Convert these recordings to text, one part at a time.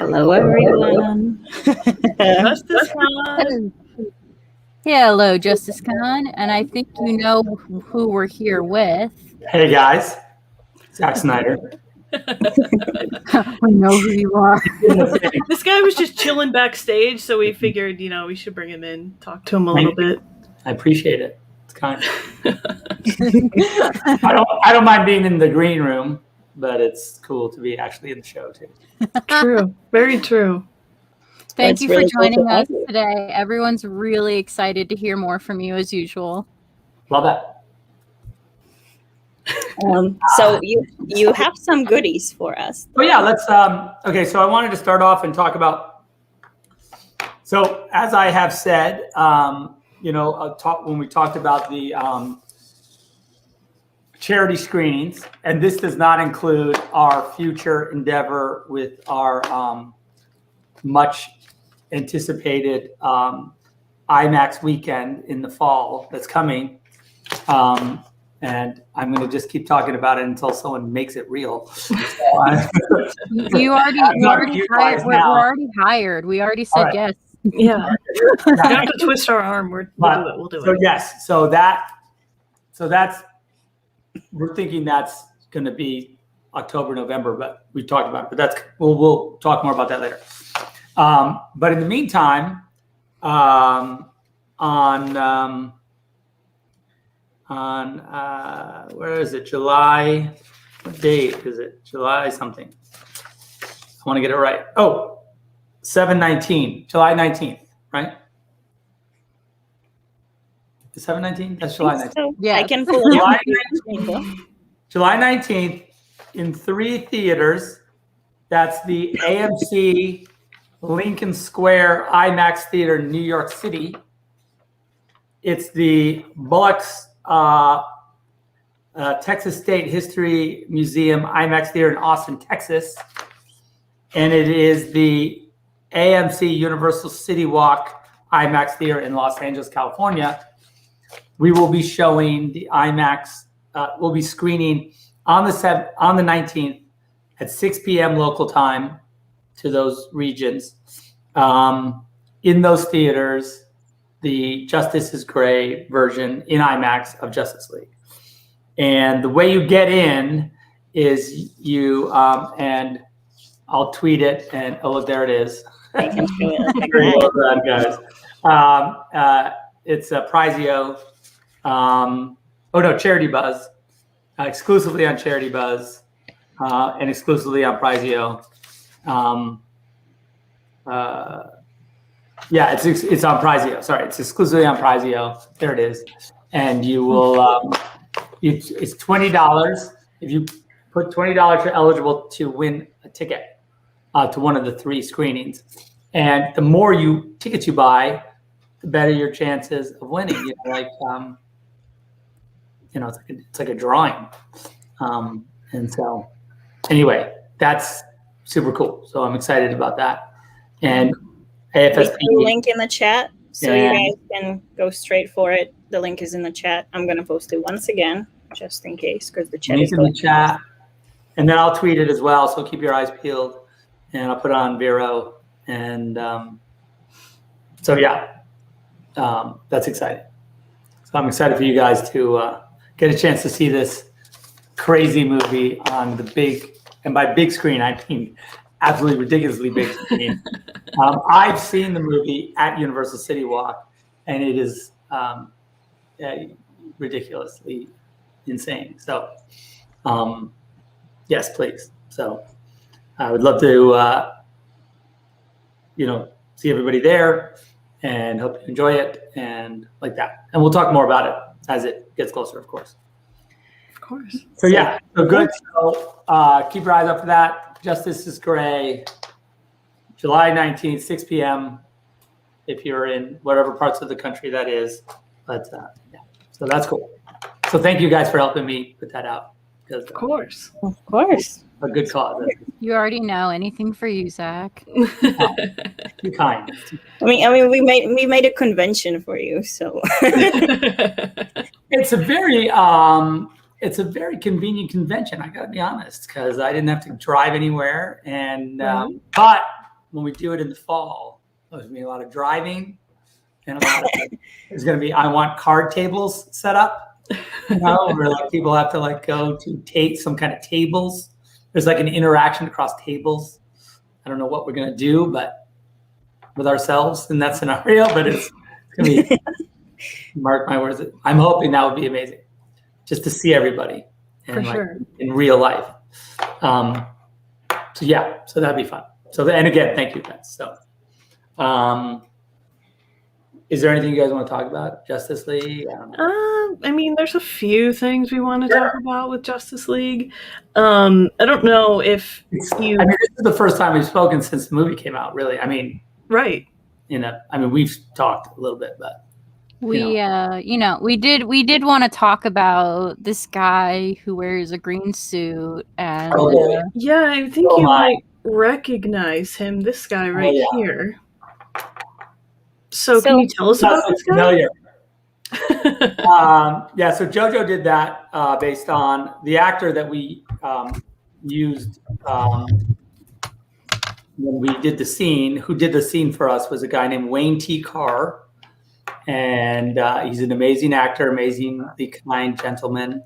Hello, everyone. Justice Con. Hello, Justice Con, and I think you know who we're here with. Hey guys, Zack Snyder. We know who you are. This guy was just chilling backstage, so we figured, we should bring him in, talk to him a little bit. I appreciate it. It's kind. I don't mind being in the green room, but it's cool to be actually in the show too. True, very true. Thank It's you really for cool to joining have us you. today. Everyone's really excited to hear more from you as usual. Love that. So you have some goodies for us. Oh yeah, let's. Okay, so I wanted to start off and talk about. So as I have said, when we talked about the charity screenings, and this does not include our future endeavor with our much anticipated IMAX weekend in the fall that's coming. And I'm going to just keep talking about it until someone makes it real. You already hired. We're already hired. We already said right. yes. Yeah. You don't have to twist our arm. We'll do it. So yes, so that's we're thinking that's going to be October, November, but we talked about it. But we'll talk more about that later. But in the meantime, on where is it? July, what date is it? July something. I want to get it right. Oh, 7/19, July 19th, right? Is 7/19? That's July 19th. So Yeah. I can pull it up. July 19th in 3 theaters. That's the AMC Lincoln Square IMAX Theater in New York City. It's the Bullocks Texas State History Museum IMAX Theater in Austin, Texas. And it is the AMC Universal City Walk IMAX Theater in Los Angeles, California. We will be showing the IMAX. We'll be screening on the 19th at 6 p.m. local time to those regions. In those theaters, the Justice is Gray version in IMAX of Justice League. And the way you get in is you, and I'll tweet it, and oh, look, there it is. I can show it. Very well done, guys. It's a Prizio. Charity Buzz. Exclusively on Charity Buzz, and exclusively on Prizio. It's on Prizio. Sorry, it's exclusively on Prizio. There it is. And you will, it's $20. If you put $20, you're eligible to win a ticket to one of the 3 screenings. And the more tickets you buy, the better your chances of winning. It's like a drawing. And so anyway, that's super cool. So I'm excited about that. And AFSP. We put the link in the chat, so you guys can go straight for it. The link is in the chat. I'm going to post it once again, just in case, because the chat link is in the chat. And then I'll tweet it as well. So keep your eyes peeled. And I'll put it on Vero. And that's exciting. So I'm excited for you guys to get a chance to see this crazy movie on the big, and by big screen, I mean absolutely ridiculously big screen. I've seen the movie at Universal City Walk, and it is ridiculously insane. So, yes, please. So, I would love to, see everybody there, and hope you enjoy it, and like that. And we'll talk more about it as it gets closer, of course. Of course. So yeah, so good. So keep your eyes up for that. Justice is Gray, July 19th, 6 p.m. if you're in whatever parts of the country that is. But yeah, so that's cool. So thank you guys for helping me put that out. Because, Of course. Of course. A good cause. You already know. Anything for you, Zach. Too kind. I mean, we made a convention for you, so. It's a very convenient convention. I got to be honest, because I didn't have to drive anywhere, and but when we do it in the fall, there's going to be a lot of driving and a lot of, there's going to be, I want card tables set up, where like people have to like go to take some kind of tables. There's like an interaction across tables. I don't know what we're going to do, but with ourselves in that scenario, but it's going to be, mark my words. I'm hoping that would be amazing just to see everybody in real life. So that'd be fun. So, and again, thank you guys. So, is there anything you guys want to talk about? Justice League? I don't know. I mean, there's a few things we want to talk about with Justice League. I don't know if this is the first time we've spoken since the movie came out, really. I mean, right. We've talked a little bit, but we did want to talk about this guy who wears a green suit and yeah, I think you might recognize him. This guy here. So can you tell us about this guy? Familiar. So JoJo did that based on the actor that we used when we did the scene. Who did the scene for us was a guy named Wayne T. Carr, and he's an amazing actor, amazingly kind gentleman.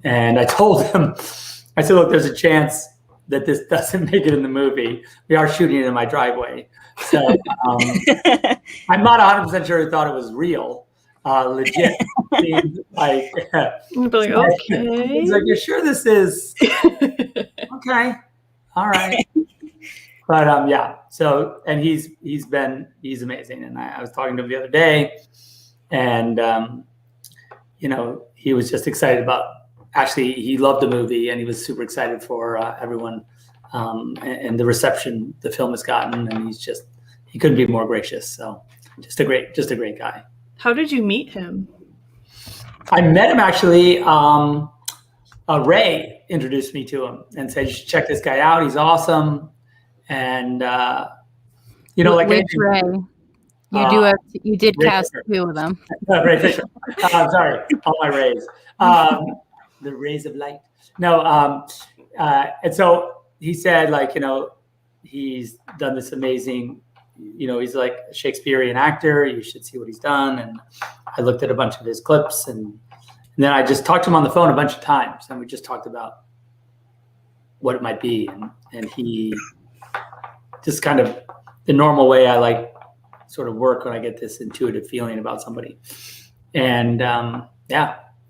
And I told him, I said, look, there's a chance that this doesn't make it in the movie. We are shooting it in my driveway. So I'm not 100% sure he thought it was real, legit. Okay. He's like, you're sure this is okay? All right. But So, and he's amazing. And I was talking to him the other day, and he was just excited about. Actually, he loved the movie, and he was super excited for everyone and the reception the film has gotten. And he couldn't be more gracious. So, just a great guy. How did you meet him? I met him actually. Ray introduced me to him and said, "You should check this guy out. He's awesome." And which Ray? You did cast two of them. Ray Fisher. I'm sorry, all my Rays. The rays of light. No, and so he said, he's done this amazing. He's like a Shakespearean actor. You should see what he's done. And I looked at a bunch of his clips, and then I just talked to him on the phone a bunch of times, and we just talked about what it might be, and he just kind of the normal way I like sort of work when I get this intuitive feeling about somebody. And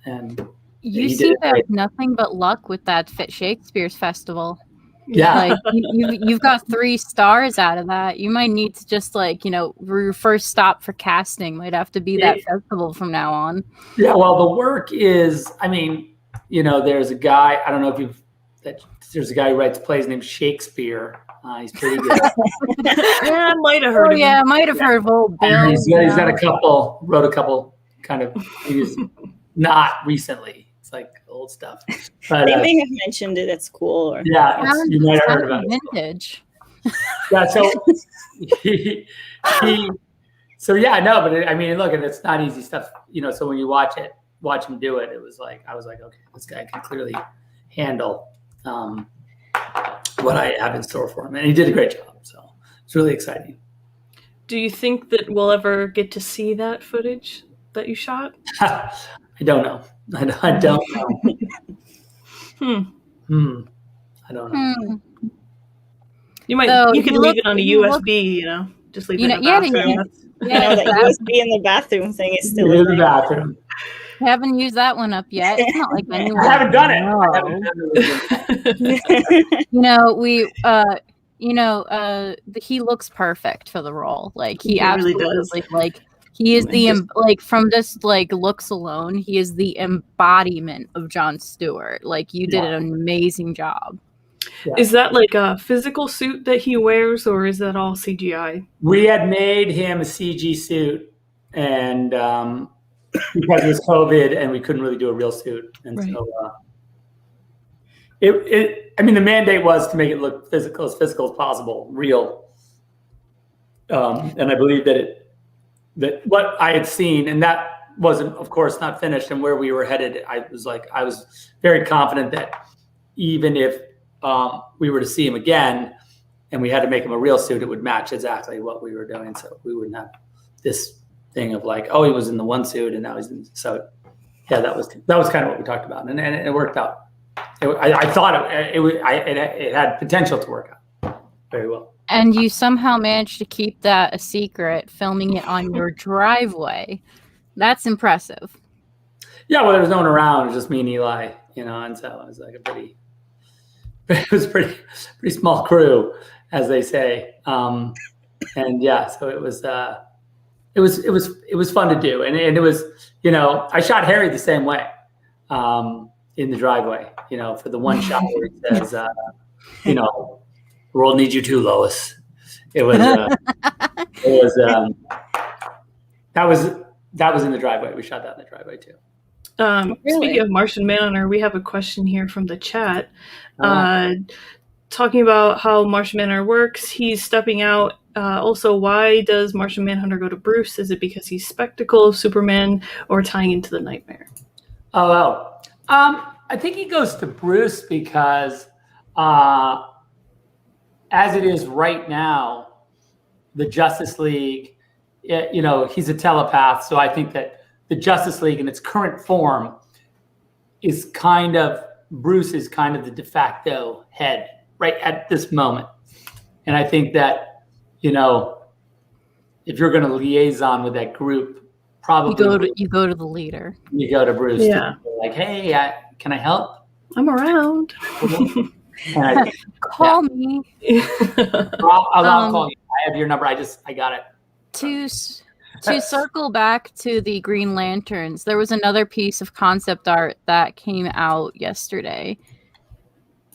and you seem to have nothing but luck with that Shakespeare's festival. Yeah, you've got 3 stars out of that. You might need to just your first stop for casting might have to be that festival from now on. Yeah, well, the work is, there's a guy, I don't know if there's a guy who writes plays named Shakespeare. He's pretty good. Yeah, I might have heard of him. Yeah, I might have heard of old Bill. He's got wrote a couple kind of, not recently. It's like old stuff. But, they may have mentioned it at school. Or you might have heard about vintage. Yeah, so but look, and it's not easy stuff, so when you watch him do it, I was like, okay, this guy can clearly handle what I have in store for him. And he did a great job. So it's really exciting. Do you think that we'll ever get to see that footage that you shot? I don't know. I don't know. I don't know. You might. You can leave it on a USB. Just leave it in the bathroom. That USB in the bathroom thing is still in the bathroom. I haven't used that one up yet. It's not like anyone. I haven't done it. He looks perfect for the role. He really does. He is from just looks alone, he is the embodiment of Jon Stewart. You did an amazing job. Yeah. Is that a physical suit that he wears, or is that all CGI? We had made him a CG suit, and because it was COVID, and we couldn't really do a real suit, and so the mandate was to make it look as physical as possible, real. And I believe that what I had seen, and that wasn't, of course, not finished, and where we were headed, I was very confident that even if we were to see him again, and we had to make him a real suit, it would match exactly what we were doing. So we wouldn't have this thing of like, oh, he was in the one suit and now he's in. So yeah, that was kind of what we talked about, and it worked out. I thought it had potential to work out very well. And you somehow managed to keep that a secret, filming it on your driveway. That's impressive. Yeah, well, there was no one around. It was just me and Eli, and so it was like it was pretty small crew, as they say. And yeah, so it was fun to do, and it was, I shot Harry the same way, in the driveway, for the one shot where he says, the world needs you too, Lois. It was that was in the driveway. We shot that in the driveway too. Really? Speaking of Martian Manhunter, we have a question here from the chat. Talking about how Martian Manhunter works, he's stepping out. Also, why does Martian Manhunter go to Bruce? Is it because he's Spectacle of Superman, or tying into the Nightmare? I think he goes to Bruce because, as it is right now, the Justice League, he's a telepath. So I think that the Justice League in its current form is Bruce is kind of the de facto head right at this moment. And I think that, if you're going to liaison with that group, probably you go to the leader. You go to Bruce. Yeah. Like, hey, can I help? I'm around. Call me. I'll call you. I have your number. I got it. To circle back to the Green Lanterns, there was another piece of concept art that came out yesterday.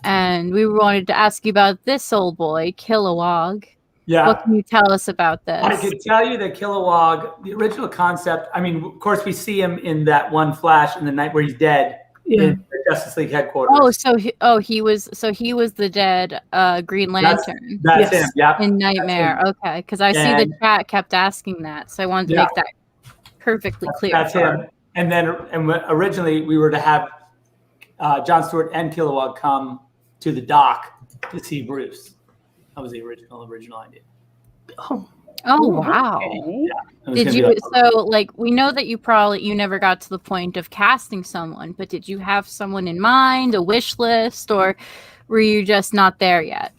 And we wanted to ask you about this old boy, Kilowog. Yeah. What can you tell us about this? I can tell you that Kilowog, the original concept, of course, we see him in that one flash in the night where he's dead in the Justice League headquarters. He was the dead Green Lantern. That's him, yeah. In Nightmare. Okay, because I see the chat kept asking that, so I wanted to make that perfectly clear. That's him. And then originally we were to have Jon Stewart and Kilowog come to the dock to see Bruce. That was the original idea. Oh wow! Okay. Yeah, did you? We know that you never got to the point of casting someone, but did you have someone in mind, a wish list, or were you just not there yet?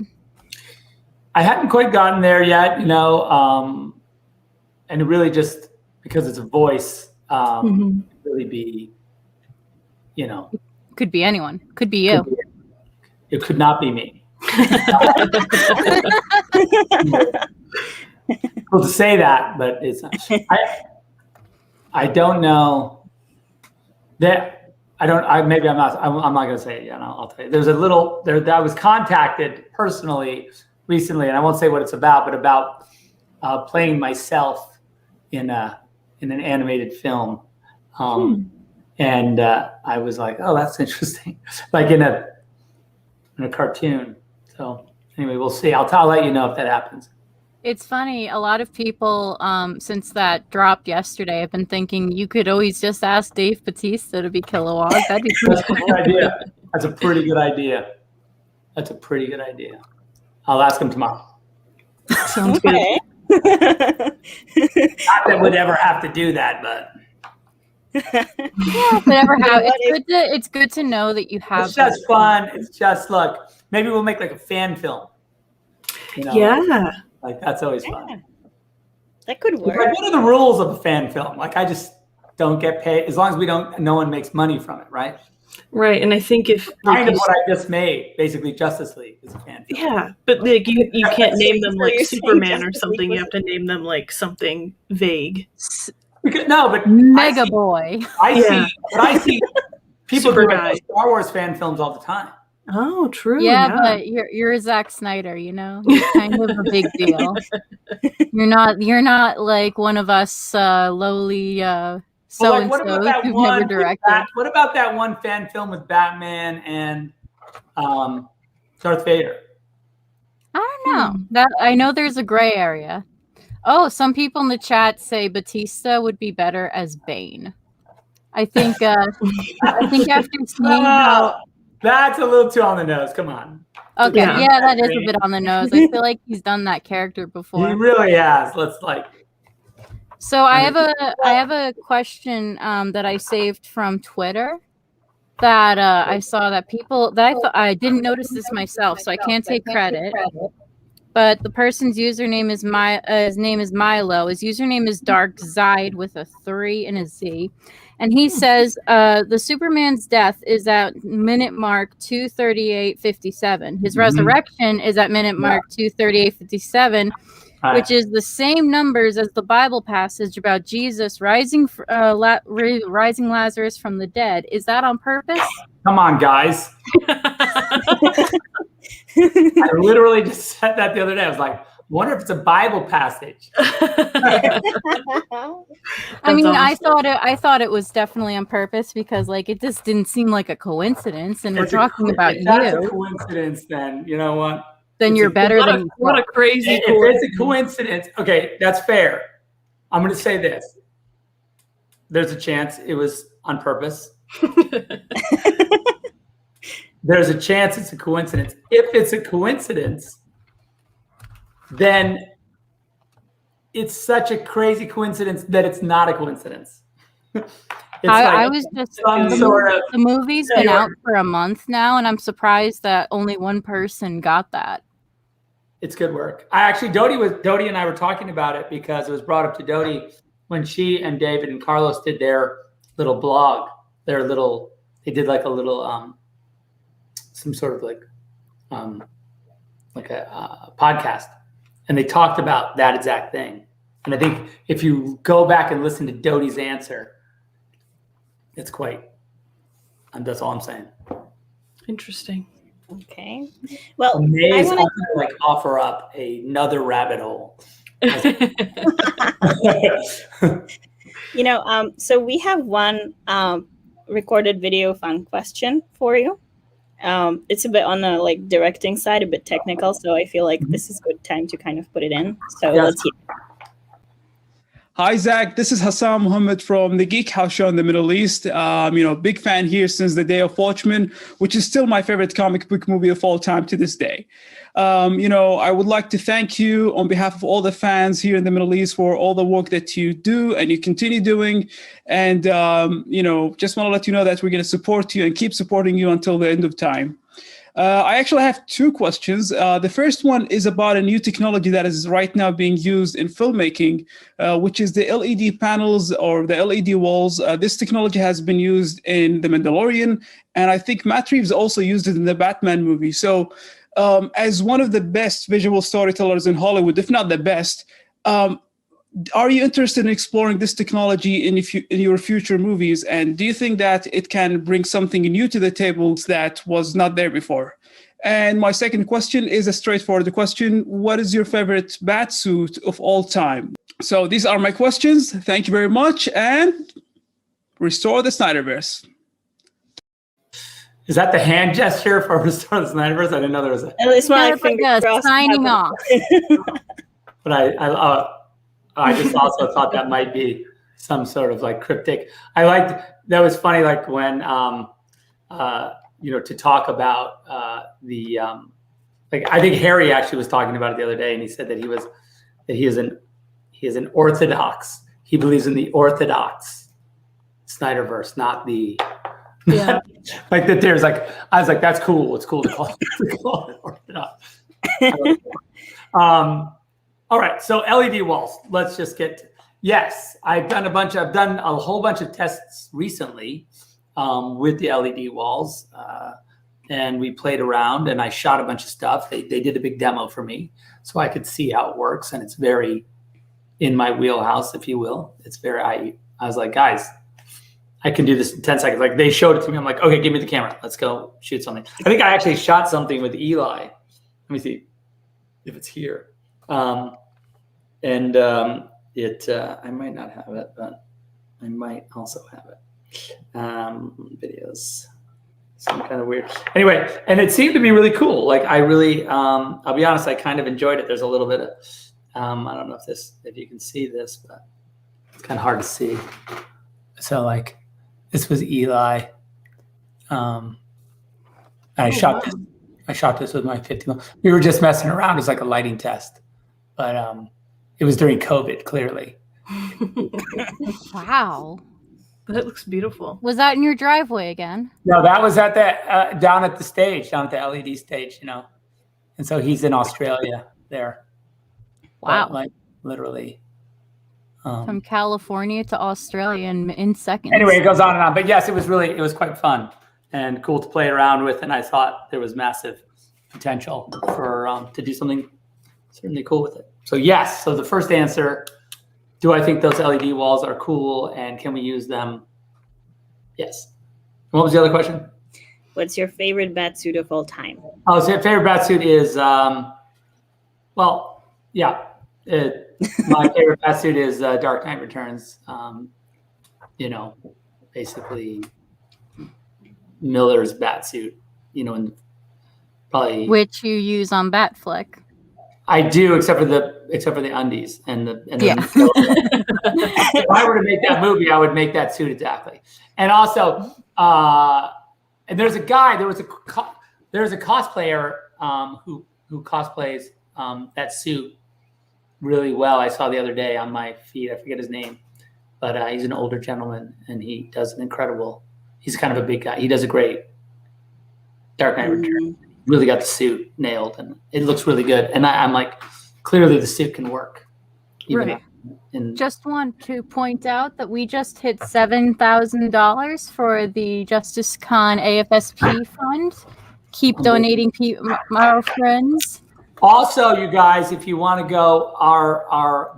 I hadn't quite gotten there yet, and it really just because it's a voice, really be, Could be anyone. Could be you. It could not be me. Well, to say that, but it's not. I don't know that maybe I'm not going to say it yet. I'll tell you. There's a little there that I was contacted personally recently, and I won't say what it's about, but about playing myself in an animated film. And I was like, oh, that's interesting. Like in a cartoon. So anyway, we'll see. I'll let you know if that happens. It's funny. A lot of people, since that dropped yesterday, have been thinking you could always just ask Dave Bautista to be Kilowog. That'd be That's a good idea. That's a pretty good idea. I'll ask him tomorrow. Sounds good. Not that we'd ever have to do that, but. It's good to know that you have. It's just fun. It's just look. Maybe we'll make like a fan film. Yeah. Like that's always fun. That could work. Like, what are the rules of a fan film? Like I just don't get paid as long as no one makes money from it, right? Right, and I think if kind of what I just made, basically Justice League is a fan film. Yeah, but like you can't name them like Superman or something. You have to name them like something vague. But Mega Boy. I see people do Star Wars fan films all the time. Oh, true. Yeah, but you're a Zack Snyder, You're kind of a big deal. You're not like one of us lowly so-and-so who've never directed. What about that one fan film with Batman and Darth Vader? I don't know. That I know there's a gray area. Oh, some people in the chat say Bautista would be better as Bane. I think after seeing how That's a little too on the nose. Come on. Okay, Yeah. yeah, that is a bit on the nose. I feel like he's done that character He before. really has. Let's like. So I have a question that I saved from Twitter that I saw that people that I didn't notice this myself, so I can't take credit. But the person's username is his name is Milo. His username is Darkzide with a 3 and a Z. And he says the Superman's death is at minute mark 2:38:57. His resurrection is at minute mark 2:38:57, which is the same numbers as the Bible passage about Jesus rising Lazarus from the dead. Is that on purpose? Come on, guys. I literally just said that the other day. I was like, wonder if it's a Bible passage. I mean, I thought it was definitely on purpose because like it just didn't seem like a coincidence, and we're talking about if that's a you. coincidence, then you know what? Then you're better than What a crazy If it's a coincidence, okay, that's fair. I'm going to say this. There's a chance it was on purpose. There's a chance it's a coincidence. If it's a coincidence, then it's such a crazy coincidence that it's not a coincidence. I was just the movie's been out for a month now, and I'm surprised that only one person got that. It's good work. Dodie and I were talking about it because it was brought up to Dodie when she and David and Carlos did their little blog, they did like a little some sort of like a podcast, and they talked about that exact thing. And I think if you go back and listen to Dodie's answer, it's quite. And that's all I'm saying. Interesting. Okay. Well, I want to like offer up another rabbit hole. So we have one recorded video fun question for you. It's a bit on the like directing side, a bit technical, so I feel like this is a good time to kind of put it in. So let's hear. Hi, Zach. This is Hassan Mohammed from the Geek House Show in the Middle East. Big fan here since the day of Watchmen, which is still my favorite comic book movie of all time to this day. I would like to thank you on behalf of all the fans here in the Middle East for all the work that you do and you continue doing. And, just want to let you know that we're going to support you and keep supporting you until the end of time. I actually have two questions. The first one is about a new technology that is right now being used in filmmaking, which is the LED panels or the LED walls. This technology has been used in The Mandalorian, and I think Matt Reeves also used it in the Batman movie. So as one of the best visual storytellers in Hollywood, if not the best, are you interested in exploring this technology in your future movies? And do you think that it can bring something new to the table that was not there before? And my second question is a straightforward question. What is your favorite bat suit of all time? So these are my questions. Thank you very much. And restore the Snyderverse. Is that the hand gesture for Restore the Snyderverse? I didn't know there was a... At least my fingers crossed. Signing off. But I just also thought that might be some sort of like cryptic. That was funny, like when, to talk about I think Harry actually was talking about it the other day, and he said that he is an Orthodox. He believes in the Orthodox Snyderverse, not the, like that there's like, I was like, that's cool. It's cool to call it Orthodox. All right, so LED walls. Let's just get. Yes, I've done a whole bunch of tests recently with the LED walls, and we played around, and I shot a bunch of stuff. They did a big demo for me, so I could see how it works, and it's very in my wheelhouse, if you will. It's very. I was like, guys, I can do this in 10 seconds. Like they showed it to me. I'm like, okay, give me the camera. Let's go shoot something. I think I actually shot something with Eli. Let me see if it's here. I might not have it, but I might also have it. Videos, some kind of weird. Anyway, and it seemed to be really cool. Like I really, I'll be honest, I kind of enjoyed it. There's a little bit of, I don't know if you can see this, but it's kind of hard to see. So like, this was Eli. And I shot this with my 50. We were just messing around. It was like a lighting test, but it was during COVID, clearly. Wow. That looks beautiful. Was that in your driveway again? No, that was at the down at the stage, down at the LED stage, And so he's in Australia there. Wow. But, like literally. From California to Australia in seconds. Anyway, it goes on and on. But yes, it was quite fun and cool to play around with. And I thought there was massive potential for to do something certainly cool with it. So yes. So the first answer, do I think those LED walls are cool and can we use them? Yes. What was the other question? What's your favorite Batsuit of all time? Oh, so favorite Batsuit is, my favorite Batsuit is Dark Knight Returns. Basically Miller's Batsuit, and probably which you use on Batfleck. I do, except for the undies and the Yeah. If I were to make that movie, I would make that suit exactly. And also, and there's a cosplayer who cosplays that suit really well. I saw the other day on my feed. I forget his name, but he's an older gentleman and he does an incredible. He's kind of a big guy. He does a great Dark Knight Returns. Really got the suit nailed and it looks really good. And I'm like, clearly the suit can work. Right. Just want to point out that we just hit $7,000 for the Justice Con AFSP fund. Keep donating, our friends. Also, you guys, if you want to go,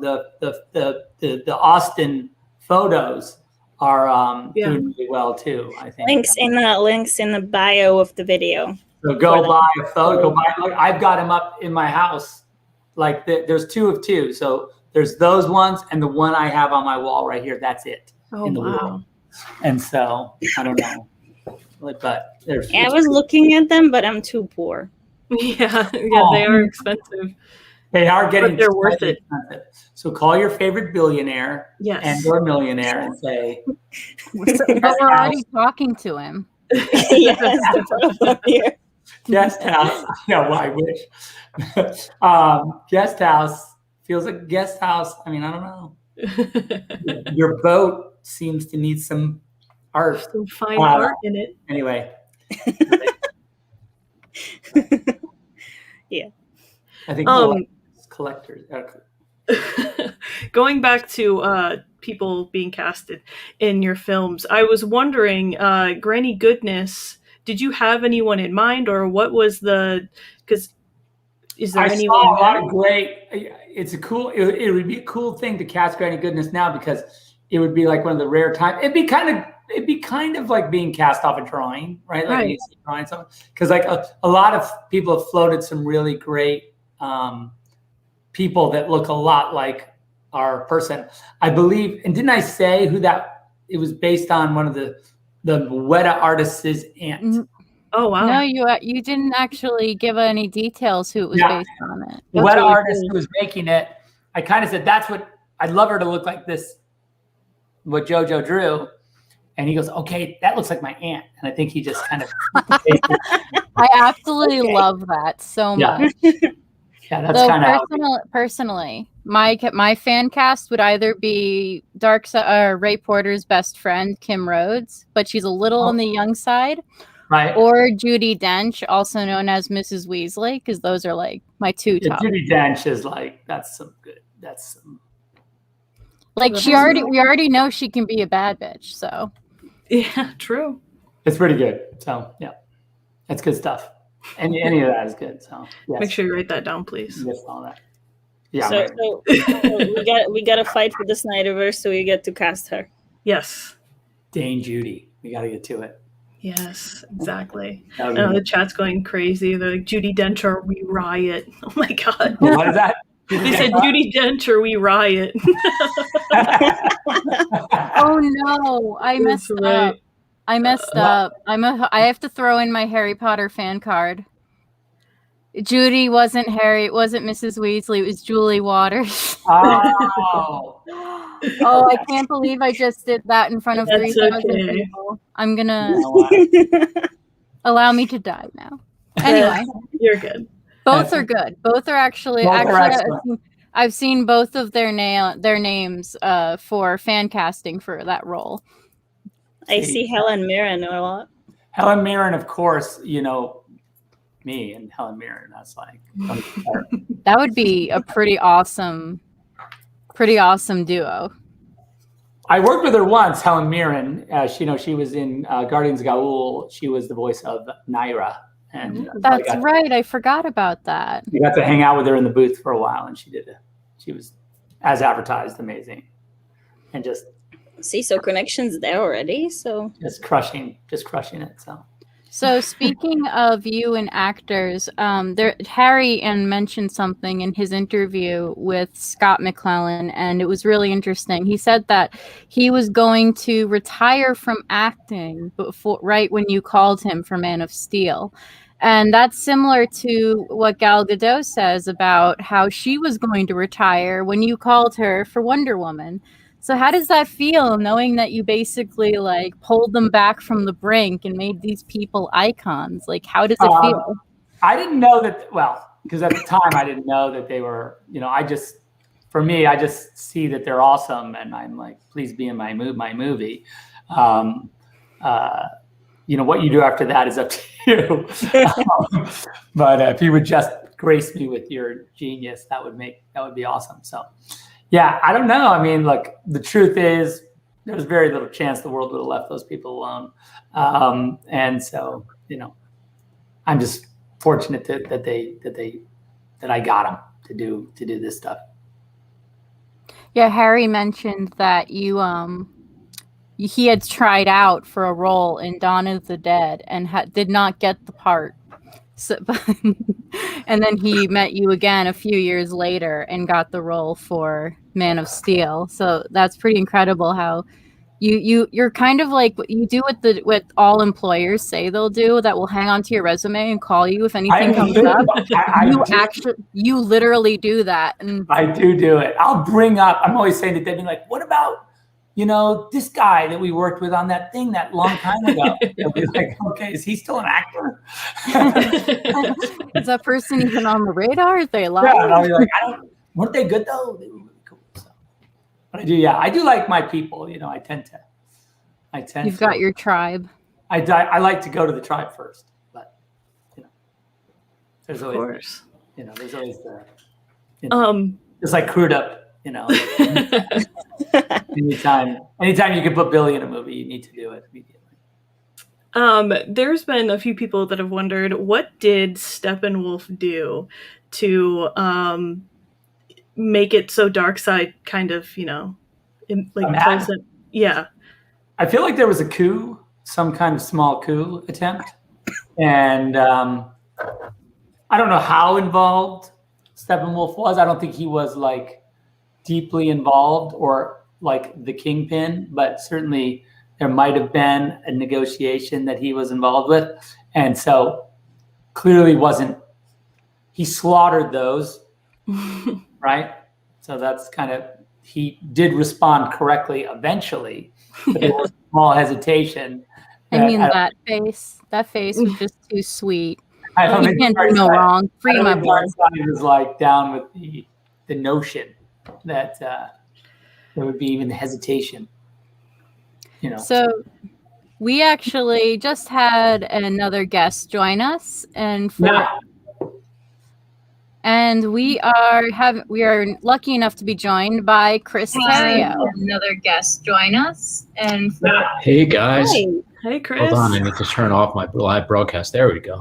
the Austin photos are doing really well too. I think Links in the bio of the video. So go buy a photo. Go buy. Look, I've got them up in my house. Like there's 2 of 2. So there's those ones and the one I have on my wall right here. That's it. Oh, in the wow. wall. And so I don't know, but there's. I was looking at them, but I'm too poor. Yeah, they are expensive. They are getting. But they're worth it. Expensive. So call your favorite billionaire Yes. and/or millionaire and say. But we're already talking to him. Yes, the problem here. Guest house. Yeah, well, I wish. Guest house feels like guest house. I mean, I don't know. Your boat seems to need some art. Some fine art in it. Anyway. Yeah. I think collectors. Going back to people being casted in your films, I was wondering, Granny Goodness, did you have anyone in mind, or what was because is there anyone? I saw a lot of great. It's a cool. It would be a cool thing to cast Granny Goodness now because it would be like one of the rare times. It'd be kind of like being cast off a drawing, right? Like you see drawing something. Because like a lot of people have floated some really great people that look a lot like our person. I believe, and didn't I say who that? It was based on one of the Weta artist's aunt. Oh wow! No, you didn't actually give any details who it was based on. It. The Weta artist who was making it, I kind of said that's what I'd love her to look like. This, what JoJo drew, and he goes, "Okay, that looks like my aunt." And I think he just kind of. I absolutely love that so much. Yeah, that's kind of personally. My fan cast would either be Ray Porter's best friend, Kim Rhodes, but she's a little on the young side. Right. Or Judi Dench, also known as Mrs. Weasley, because those are like my 2 top. Judi Dench is like, that's some good. Like we already know she can be a bad bitch, so. Yeah, true. It's pretty good. So yeah, that's good stuff. Any of that is good. So yes. Make sure you write that down, please. Yes, all that. Yeah. So we got to fight for the Snyderverse, so we get to cast her. Yes. Dane Judy. We got to get to it. Yes, exactly. The chat's going crazy. They're like, Judi Dench or we riot. Oh my god. What is that? They said Judi Dench or we riot. Oh no, I messed up. I have to throw in my Harry Potter fan card. Judy wasn't Harry. It wasn't Mrs. Weasley. It was Julie Waters. Oh. Oh, I can't believe I just did that in front of 3,000 people. I'm gonna. Allow me to die now. Anyway, You're good. both are good. Both are actually Both are actually. I've seen both of their names for fan casting for that role. I see Helen Mirren a lot. Helen Mirren, of course, me and Helen Mirren. That's like That would be a pretty awesome duo. I worked with her once, Helen Mirren. She was in Guardians of Gaul. She was the voice of Naira, and that's right. I forgot about that. We got to hang out with her in the booth for a while, and she was, as advertised, amazing, and just so connections there already. So just crushing it. So speaking of you and actors, Harry mentioned something in his interview with Scott McClellan, and it was really interesting. He said that he was going to retire from acting right when you called him for Man of Steel. And that's similar to what Gal Gadot says about how she was going to retire when you called her for Wonder Woman. So how does that feel, knowing that you basically like pulled them back from the brink and made these people icons? Like, how does it feel? I didn't know that, because at the time I didn't know that they were, I just see that they're awesome, and I'm like, please be in my movie. What you do after that is up to you. But if you would just grace me with your genius, that would be awesome. So. Yeah, I don't know. I mean, look, the truth is there's very little chance the world would have left those people alone. And so, I'm just fortunate that I got them to do this stuff. Yeah, Harry mentioned that he had tried out for a role in Dawn of the Dead and did not get the part. So, and then he met you again a few years later and got the role for Man of Steel. So that's pretty incredible how you're kind of like you do what all employers say they'll do, that will hang on to your resume and call you if anything comes up. You literally do that. And I do it. I'll bring up. I'm always saying to Debbie, like, what about this guy that we worked with on that thing that long time ago? They'll be like, okay, is he still an actor? Is that person even on the radar? Are they alive? Yeah, and I'll be like, weren't they good though? They were really cool. So, but I do like my people. I tend to. You've got your tribe. I like to go to the tribe first, but there's always, there's always the, just like Crudup. Anytime you can put Billy in a movie, you need to do it immediately. There's been a few people that have wondered, what did Steppenwolf do to make it so Darkseid kind of, pleasant? Yeah. I feel like there was a coup, some kind of small coup attempt, and I don't know how involved Steppenwolf was. I don't think he was like deeply involved or like the kingpin, but certainly there might have been a negotiation that he was involved with. And so clearly he slaughtered those, right? So that's he did respond correctly eventually, but there was a small hesitation. That face was just too sweet. I don't think you can't do no wrong. Free my boy. Darkseid was like down with the notion that there would be even hesitation. So we actually just had another guest join us, and we are lucky enough to be joined by Chris Terrio. Another guest join us, and hey guys. Hey Chris. Hold on, I need to turn off my live broadcast. There we go.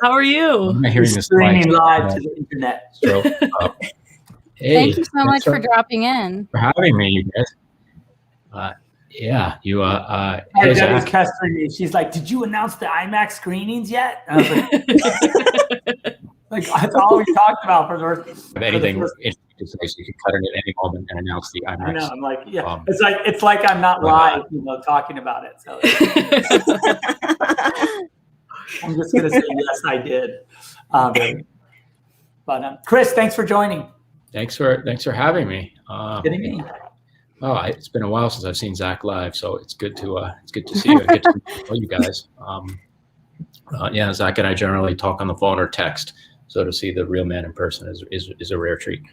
How are you? I'm hearing this streaming live to the internet. Hey, thank you so much for dropping in. For having me, you guys. Yeah, you. Debbie's pestering me. She's like, "Did you announce the IMAX screenings yet?" And I was like, that's all we talked about for the first. If anything, you can cut it at any moment and announce the IMAX. I know. I'm like, yeah. It's like I'm not live, talking about it. So I'm just gonna say yes, I did. But Chris, thanks for joining. Thanks for having me. Kidding me? It's been a while since I've seen Zach live, so it's good to see you. Get to know you guys. Yeah, Zach and I generally talk on the phone or text, so to see the real man in person is a rare treat.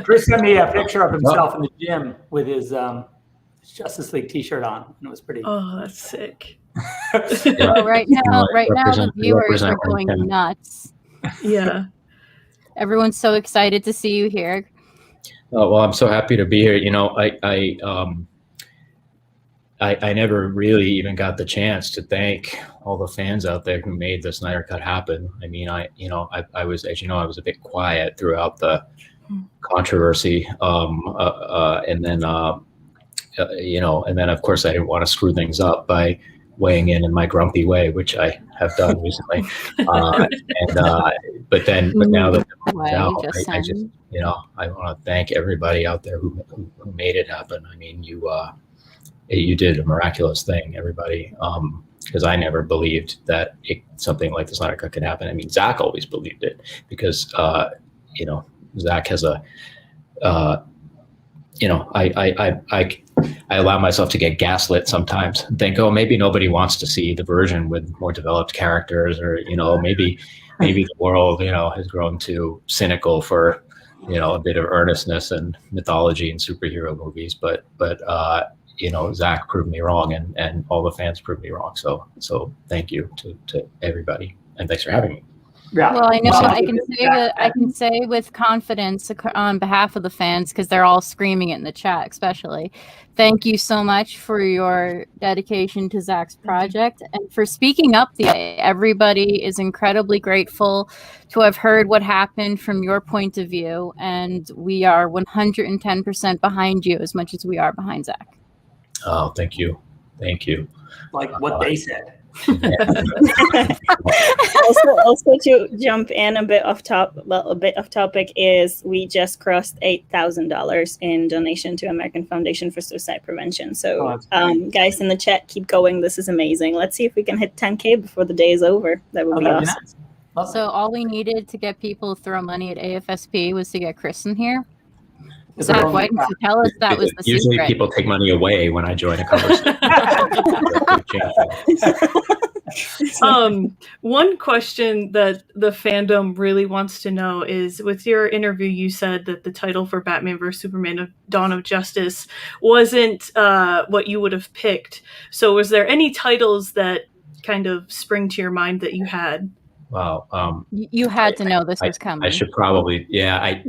Chris sent me a picture of himself in the gym with his Justice League T-shirt on, and it was pretty. Oh, that's sick. Yeah. Well, right now the viewers are going LinkedIn. nuts. Yeah. Everyone's so excited to see you here. Oh, well, I'm so happy to be here. You know, I never really even got the chance to thank all the fans out there who made the Snyder Cut happen. I mean, I was, as you know, I was a bit quiet throughout the controversy, and then and then of course I didn't want to screw things up by weighing in my grumpy way, which I have done recently. But now that I just I want to thank everybody out there who made it happen. I mean, you did a miraculous thing, everybody. Because I never believed that something like the Snyder Cut could happen. I mean, Zach always believed it because Zach has a I allow myself to get gaslit sometimes and think, oh, maybe nobody wants to see the version with more developed characters, or maybe the world has grown too cynical for a bit of earnestness and mythology and superhero movies, but Zach proved me wrong, and all the fans proved me wrong. So thank you to everybody, and thanks for having me. Yeah. Well, I know I can say with confidence on behalf of the fans, because they're all screaming it in the chat, especially. Thank you so much for your dedication to Zach's project and for speaking up. Everybody is incredibly grateful to have heard what happened from your point of view, and we are 110% behind you as much as we are behind Zach. Oh, thank you. Like what they said. also to jump in a bit off topic is we just crossed $8,000 in donation to American Foundation for Suicide Prevention. So guys in the chat, keep going. This is amazing. Let's see if we can hit 10K before the day is over. That would be awesome. Nice. So all we needed to get people to throw money at AFSP was to get Chris in here. Zach, why didn't you tell us that was the Usually secret? People take money away when I join a conversation. One question that the fandom really wants to know is, with your interview, you said that the title for Batman vs. Superman: Dawn of Justice wasn't what you would have picked. So was there any titles that kind of spring to your mind that you had? Wow. You had to know this was coming. I should probably, yeah.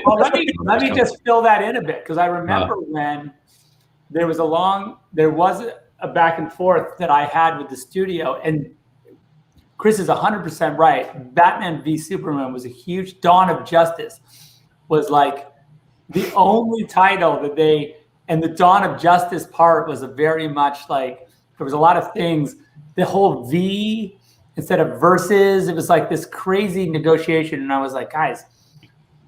Well, let me just fill that in a bit, because I remember when there was a back and forth that I had with the studio, and Chris is 100% right. Batman v Superman was a huge. Dawn of Justice was like the only title that and the Dawn of Justice part was a very much like, there was a lot of things. The whole V instead of versus, it was like this crazy negotiation. And I was like, guys,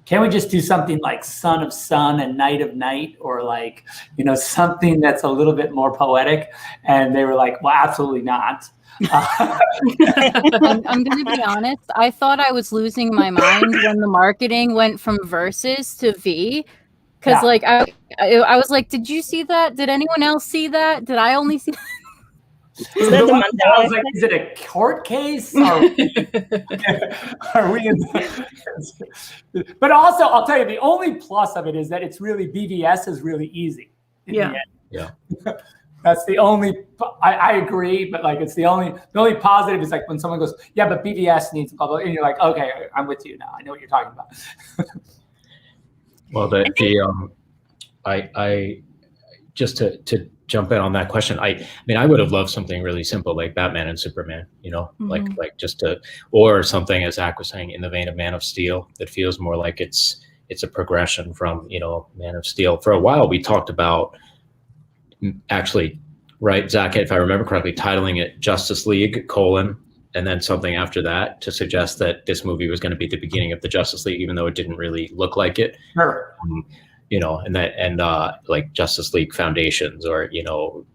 can't we just do something like Son of Sun and Night of Night, or like, something that's a little bit more poetic? And they were like, well, absolutely not. I'm going to be honest. I thought I was losing my mind when the marketing went from versus to V. Because I was like, did you see that? Did anyone else see that? Did I only see that? Is that the Mandela? I was like, is it a court case? Are we in But also, I'll tell you, the only plus of it is that it's really, BVS is really easy. Yeah. That's the only, I agree, but like, it's the only positive is like when someone goes, yeah, but BVS needs blah, blah, and you're like, okay, I'm with you now. I know what you're talking about. Well, I just to jump in on that question. I mean, I would have loved something really simple like Batman and Superman, like or something, as Zach was saying, in the vein of Man of Steel, that feels more like it's a progression from, Man of Steel. For a while, we talked about actually, right, Zach, if I remember correctly, titling it Justice League : and then something after that to suggest that this movie was going to be the beginning of the Justice League, even though it didn't really look like it. Sure. And like Justice League Foundations, or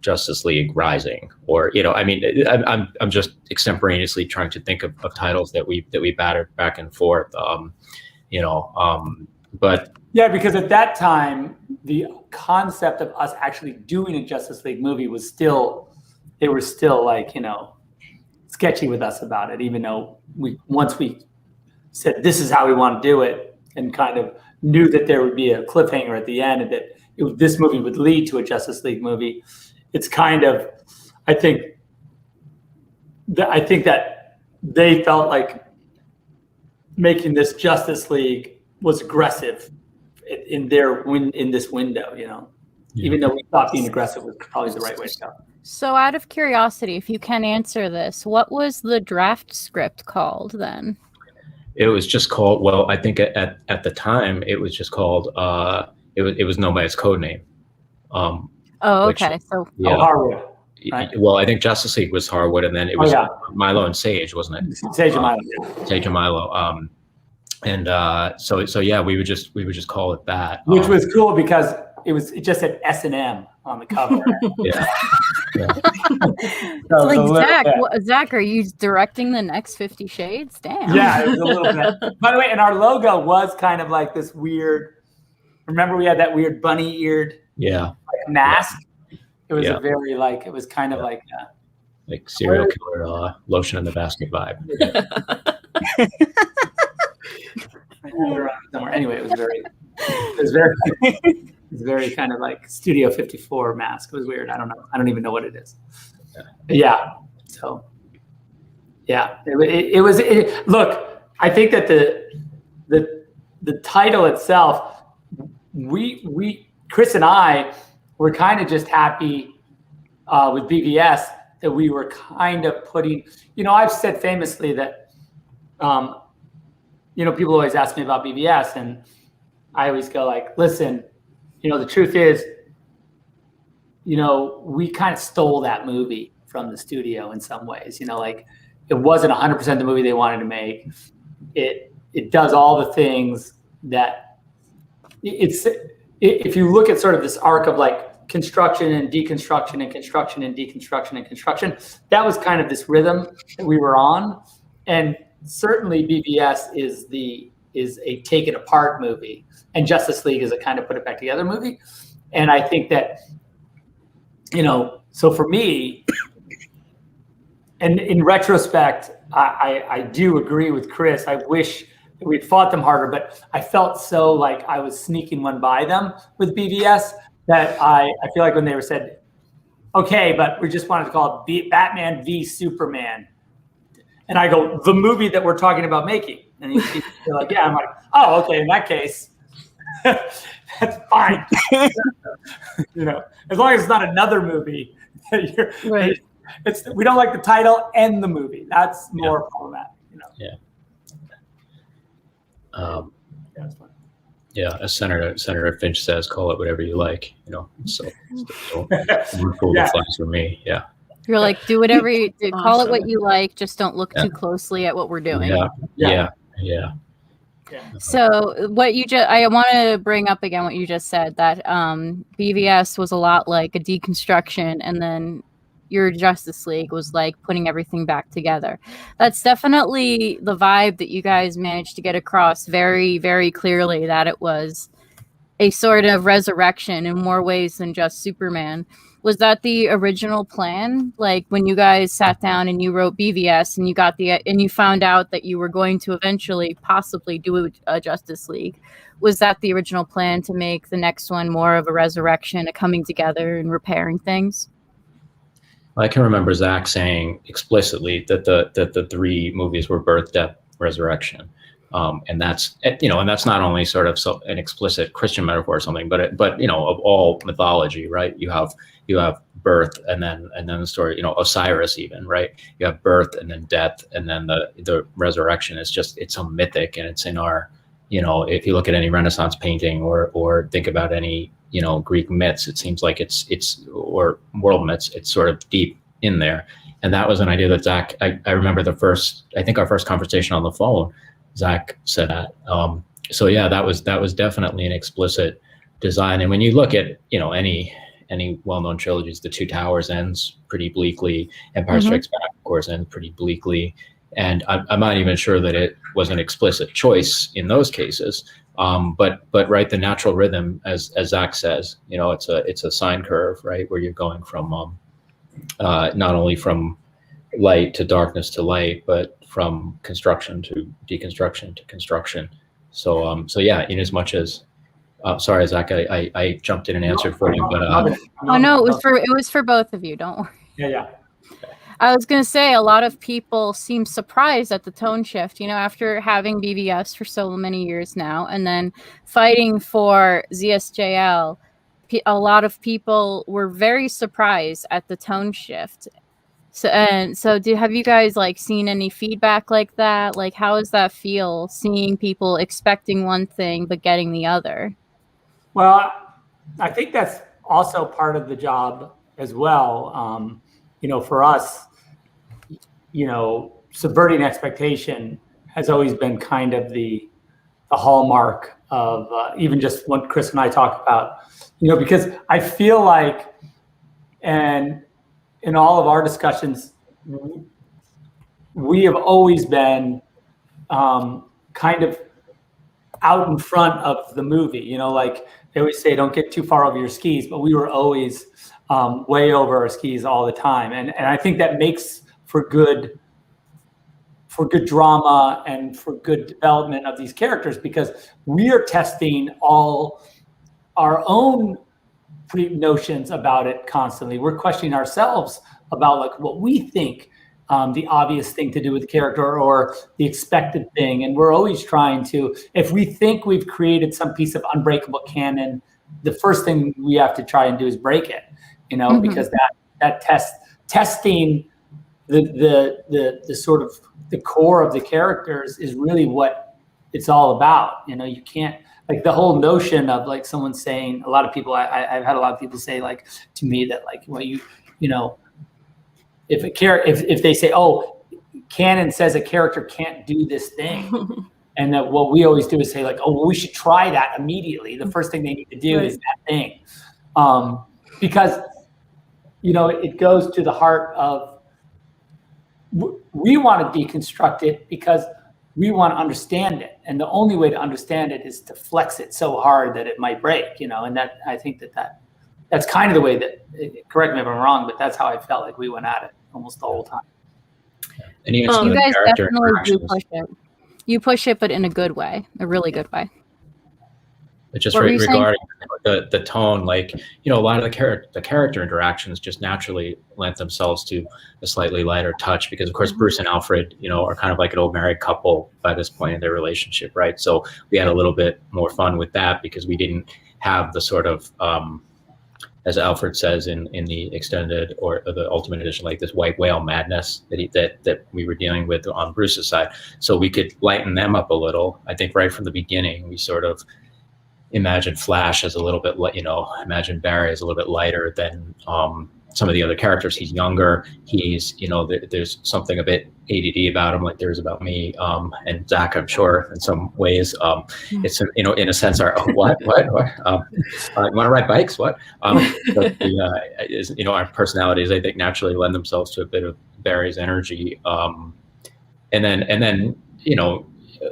Justice League Rising, or I mean, I'm just extemporaneously trying to think of titles that we battered back and forth, but yeah, because at that time the concept of us actually doing a Justice League movie was still, they were still like sketchy with us about it, even though once we said this is how we want to do it, and kind of knew that there would be a cliffhanger at the end, and that this movie would lead to a Justice League movie. It's kind of, I think that they felt like making this Justice League was aggressive in this window, even though we thought being aggressive was probably the right way to go. So out of curiosity, if you can answer this, what was the draft script called then? It was just called, well, I think at the time it was just called, it was known by its code name. Okay. So Harwood. Right. Well, I think Justice League was Harwood, and then it was Milo and Sage, wasn't it? Sage and Milo. Sage and Milo. So yeah, we would just call it that. Which was cool because it just said S&M on the cover. Yeah. So like Zach, are you directing the next 50 Shades? Damn. Yeah, it was a little bit. By the way, and our logo was kind of like this weird. Remember, we had that weird bunny-eared mask. It was a very it was kind of like serial killer lotion in the basket vibe. Somewhere. Anyway, it was very kind of like Studio 54 mask. It was weird. I don't know. I don't even know what it is. Yeah. So yeah, it was. Look, I think that the title itself, Chris and I were kind of just happy with BVS that we were kind of putting. I've said famously that. People always ask me about BVS, and I always go like, listen, the truth is, we kind of stole that movie from the studio in some ways. It wasn't 100% the movie they wanted to make. It does all the things that if you look at sort of this arc of like construction and deconstruction and construction and deconstruction and construction, that was kind of this rhythm that we were on. And certainly BVS is a take it apart movie, and Justice League is a kind of put it back together movie. And I think that, so for me, and in retrospect, I do agree with Chris. I wish that we'd fought them harder, but I felt so like I was sneaking one by them with BVS that I feel like when they were said, okay, but we just wanted to call it Batman v Superman. And I go, the movie that we're talking about making. And he's like, yeah. I'm like, oh, okay. In that case, that's fine. As long as it's not another movie. Right. We don't like the title and the movie. That's more problematic. Yeah. That's fine. Yeah, as Senator Finch says, call it whatever you like. So the flags for me. Yeah. You're like, do whatever you do, call it what you like, just don't look too closely at what we're doing. Yeah. So I want to bring up again what you just said, that BVS was a lot like a deconstruction, and then your Justice League was like putting everything back together. That's definitely the vibe that you guys managed to get across very, very clearly, that it was a sort of resurrection in more ways than just Superman. Was that the original plan? Like when you guys sat down and you wrote BVS and you found out that you were going to eventually possibly do a Justice League, was that the original plan, to make the next one more of a resurrection, a coming together and repairing things? I can remember Zach saying explicitly that the three movies were birth, death, resurrection. And that's not only sort of an explicit Christian metaphor or something, but of all mythology, right? You have birth and then the story, Osiris even, right? You have birth and then death, and then the resurrection is it's so mythic, and it's in our, if you look at any Renaissance painting or think about any, Greek myths, it seems like it's or world myths, it's sort of deep in there. And that was an idea that Zach, I remember our first conversation on the phone, Zach said that. So yeah, that was definitely an explicit design. And when you look at any well-known trilogies, The Two Towers ends pretty bleakly, Empire Strikes Back, of course, ends pretty bleakly. And I'm not even sure that it was an explicit choice in those cases. But right, the natural rhythm, as Zach says, it's a sine curve, right, where you're going from not only from light to darkness to light, but from construction to deconstruction to construction. So yeah, in as much as sorry, Zach, I jumped in and answered for you, but no, it was for both of you. Don't worry. Yeah. I was going to say a lot of people seem surprised at the tone shift, after having BVS for so many years now and then fighting for ZSJL. A lot of people were very surprised at the tone shift. So have you guys seen any feedback like that? How does that feel, seeing people expecting one thing but getting the other? Well, I think that's also part of the job as well. For us, subverting expectation has always been kind of the hallmark of even just what Chris and I talk about, because I feel like, and in all of our discussions, we have always been kind of out in front of the movie, they always say, don't get too far over your skis, but we were always way over our skis all the time. And I think that makes for good drama and for good development of these characters, because we are testing all our own notions about it constantly. We're questioning ourselves about what we think the obvious thing to do with the character or the expected thing. And we're always trying to, if we think we've created some piece of unbreakable canon, the first thing we have to try and do is break it, because that testing the sort of the core of the characters is really what it's all about. You can't, the whole notion of someone saying, a lot of people, I've had a lot of people say to me that if they say, oh, canon says a character can't do this thing. And that what we always do is say oh, well, we should try that immediately. The first thing they need to do is that thing. Because, it goes to the heart of, we want to deconstruct it because we want to understand it. And the only way to understand it is to flex it so hard that it might break, and that, I think that's kind of the way that, correct me if I'm wrong, but that's how I felt like we went at it almost the whole time. And even you guys definitely do push it. You push it, but in a good way, a really good way. But just regarding the tone, a lot of the character interactions just naturally lent themselves to a slightly lighter touch, because of course Bruce and Alfred, are kind of like an old married couple by this point in their relationship, right? So we had a little bit more fun with that because we didn't have the sort of as Alfred says in the extended or the ultimate edition, this white whale madness that we were dealing with on Bruce's side. So we could lighten them up a little. I think right from the beginning, we sort of imagined Flash as a little bit, imagine Barry as a little bit lighter than some of the other characters. He's younger. He's, there's something a bit ADD about him, like there's about me, and Zach, I'm sure in some ways, it's, in a sense, our, what, you want to ride bikes? What? But our personalities, I think, naturally lend themselves to a bit of Barry's energy. And then,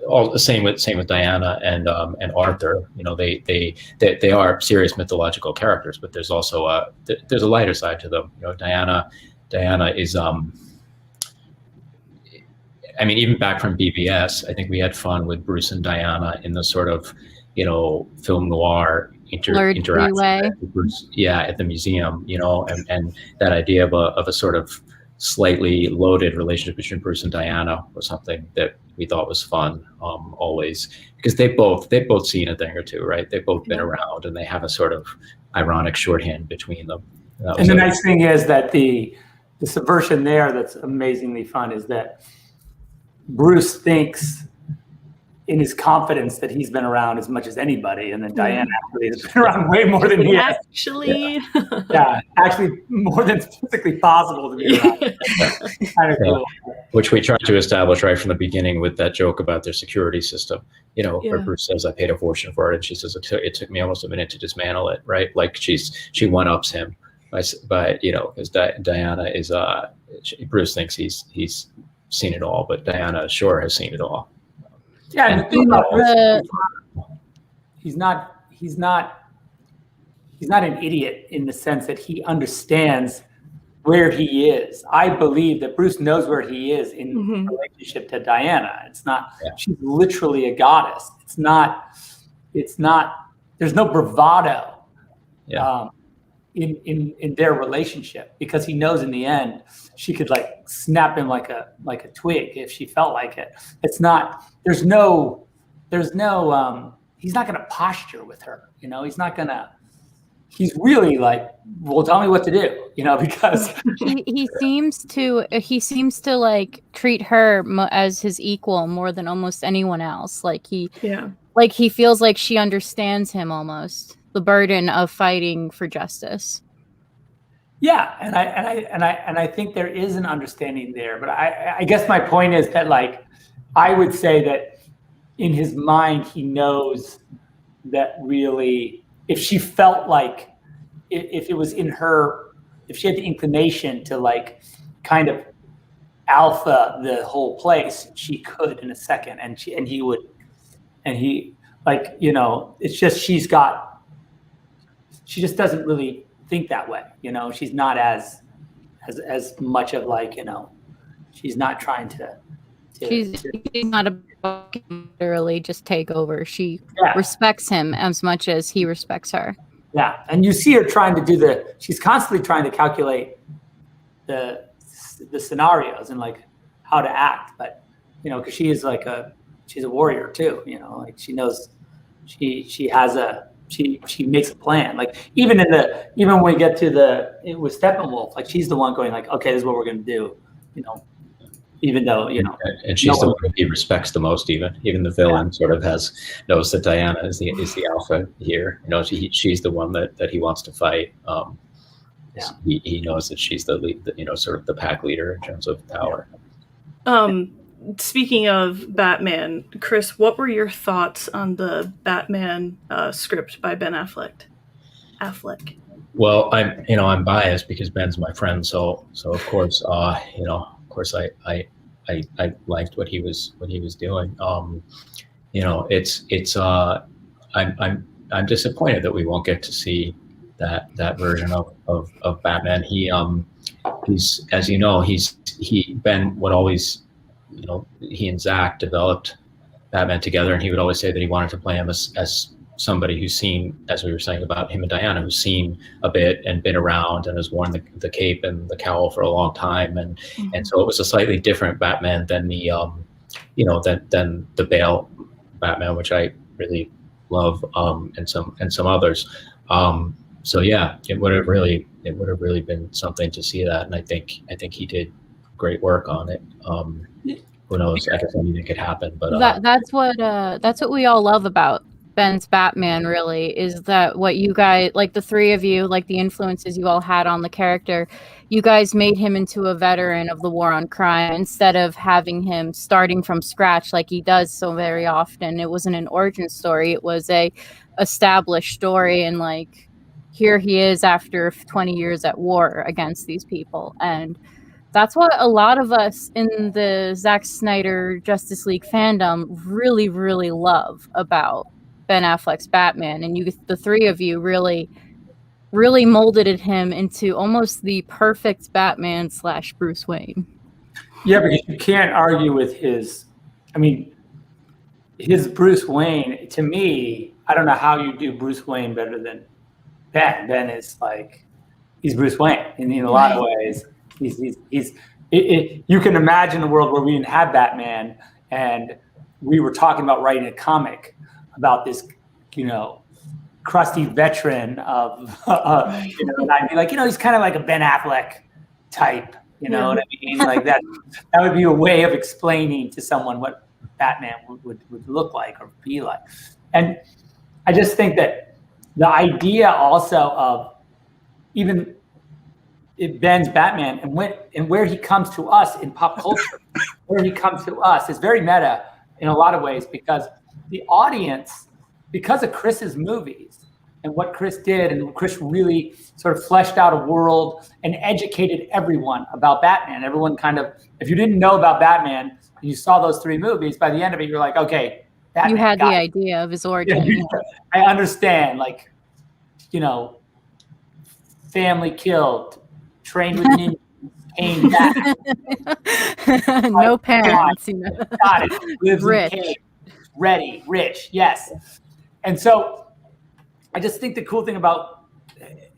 all the same with Diana and Arthur. They are serious mythological characters, but there's also there's a lighter side to them. Diana is even back from BVS, I think we had fun with Bruce and Diana in the sort of film noir interaction with Bruce, at the museum, and that idea of a sort of slightly loaded relationship between Bruce and Diana was something that we thought was fun, always, because they've both seen a thing or two, right? They've both been around, and they have a sort of ironic shorthand between them. And the nice thing is that the subversion there that's amazingly fun is that Bruce thinks in his confidence that he's been around as much as anybody, and then Diana actually has been around way more than he has. Actually, actually more than physically possible to be around. Kind of cool. Which we tried to establish right from the beginning with that joke about their security system. Where Bruce says, "I paid a fortune for it," and she says, "It took me almost a minute to dismantle it." Right? She one-ups him, but because Diana is Bruce thinks he's seen it all, but Diana sure has seen it all. Yeah, and the thing about Bruce, he's not an idiot in the sense that he understands where he is. I believe that Bruce knows where he is in relationship to Diana. It's not, she's literally a goddess. It's not, there's no bravado in their relationship, because he knows in the end she could like snap him like a twig if she felt like it. It's not, there's no he's not going to posture with her, you know, he's really like, well, tell me what to do, you know, because he seems to like treat her as his equal more than almost anyone else. Like he feels like she understands him almost, the burden of fighting for justice. Yeah, and I think there is an understanding there, but I guess my point is that, like, I would say that in his mind he knows that really, if she felt like, if it was in her, if she had the inclination to like kind of alpha the whole place, she could in a second, and he like, you know, it's just she just doesn't really think that way, you know. She's not as much of like, you know, she's not trying to she's not about literally just take over. She respects him as much as he respects her. Yeah, and you see her trying to do she's constantly trying to calculate the scenarios and like how to act, but you know, because she is like she's a warrior too, you know, like she knows she makes a plan. Like even when we get to with Steppenwolf, like she's the one going like, okay, this is what we're gonna do, you know, even though, you know, and she's the one he respects the most. Even the villain sort of knows that Diana is the alpha here. You know, she's the one that he wants to fight. He knows that she's the lead, you know, sort of the pack leader in terms of power. Speaking of Batman, Chris, what were your thoughts on the Batman script by Ben Affleck? Well, I'm biased because Ben's my friend, so of course, I liked what he was doing. You know, I'm disappointed that we won't get to see that version of Batman. He's, as you know, Ben would always, you know, he and Zack developed Batman together, and he would always say that he wanted to play him as somebody who's seen, as we were saying about him and Diana, who's seen a bit and been around and has worn the cape and the cowl for a long time, and so it was a slightly different Batman than the than the Bale Batman, which I really love, and some others. So yeah, it would have really been something to see that, and I think he did great work on it. Who knows? I guess anything could happen, but that's what we all love about Ben's Batman, really, is that what you guys, like the three of you, like the influences you all had on the character, you guys made him into a veteran of the war on crime instead of having him starting from scratch like he does so very often. It wasn't an origin story, it was a established story, and like here he is after 20 years at war against these people. And that's what a lot of us in the Zack Snyder Justice League fandom really, really love about Ben Affleck's Batman. And the three of you really, really molded him into almost the perfect Batman / Bruce Wayne. Yeah, because you can't argue with his Bruce Wayne. To me, I don't know how you do Bruce Wayne better than Ben. Ben is like, he's Bruce Wayne in a lot of ways. You can imagine a world where we didn't have Batman and we were talking about writing a comic about this, you know, crusty veteran of, you know, and I'd be like, you know, he's kind of like a Ben Affleck type, you know what I mean? Like that would be a way of explaining to someone what Batman would look like or be like. And I just think that the idea also of even Ben's Batman and where he comes to us in pop culture, where he comes to us is very meta in a lot of ways, because the audience, because of Chris's movies and what Chris did, and Chris really sort of fleshed out a world and educated everyone about Batman. Everyone kind of, if you didn't know about Batman and you saw those three movies, by the end of it, you're like, okay, Batman, you had the idea of his origin. Yeah, I understand, like, you know, family killed, trained with ninjas, came back. No parents, you know. Got it. Lives Rich. in cave. Ready, rich, yes. And so I just think the cool thing about,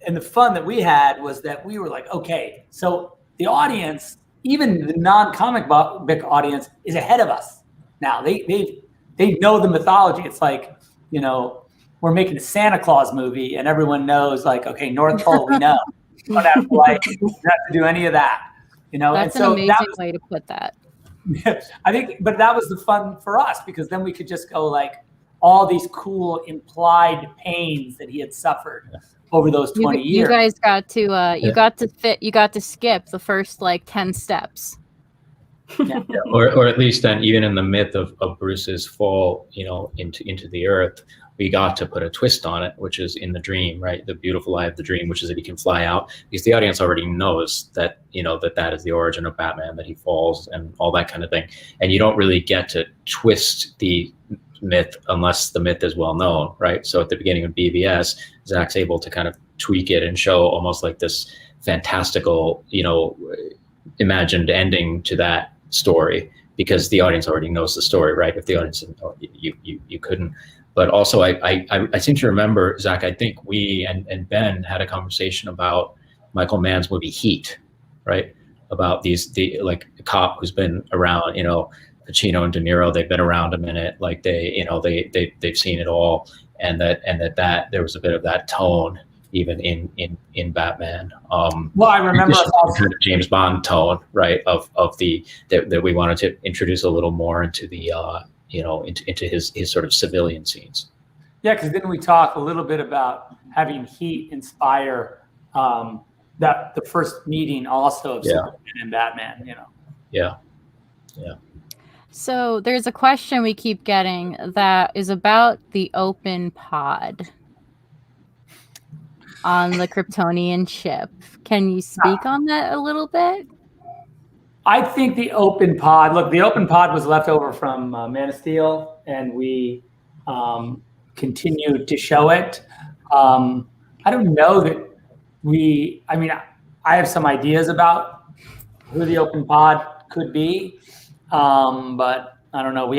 and the fun that we had was that we were like, okay, so the audience, even the non-comic book audience, is ahead of us now. They know the mythology. It's like, you know, we're making a Santa Claus movie and everyone knows, like, okay, North Pole, we know. You don't have to, like, you don't have to do any of that, you know. That's and so an amazing way to put that. I think, but that was the fun for us, because then we could just go like all these cool implied pains that he had suffered over those 20 years. You guys got to you got to skip the first like 10 steps. Yeah. Or at least then, even in the myth of Bruce's fall, you know, into the earth, we got to put a twist on it, which is in the dream, right? The beautiful lie of the dream, which is that he can fly out, because the audience already knows that, you know, that is the origin of Batman, that he falls and all that kind of thing. And you don't really get to twist the myth unless the myth is well known, right? So at the beginning of BVS, Zack's able to kind of tweak it and show almost like this fantastical, you know, imagined ending to that story, because the audience already knows the story, right? If the audience didn't know, you couldn't. But also, I seem to remember, Zack, I think we and Ben had a conversation about Michael Mann's movie Heat, right? About like a cop who's been around, you know, Pacino and De Niro, they've been around a minute, like they've seen it all, and that there was a bit of that tone even in Batman. Well, I remember kind of James Bond tone, right? Of that we wanted to introduce a little more into the you know, into his sort of civilian scenes. Yeah, because didn't we talk a little bit about having Heat inspire that the first meeting also of Superman and Batman, you know? Yeah. So there's a question we keep getting that is about the open pod on the Kryptonian ship. Can you speak on that a little bit? I think the open pod was left over from Man of Steel, and we continued to show it. I don't know that I have some ideas about who the open pod could be, but I don't know.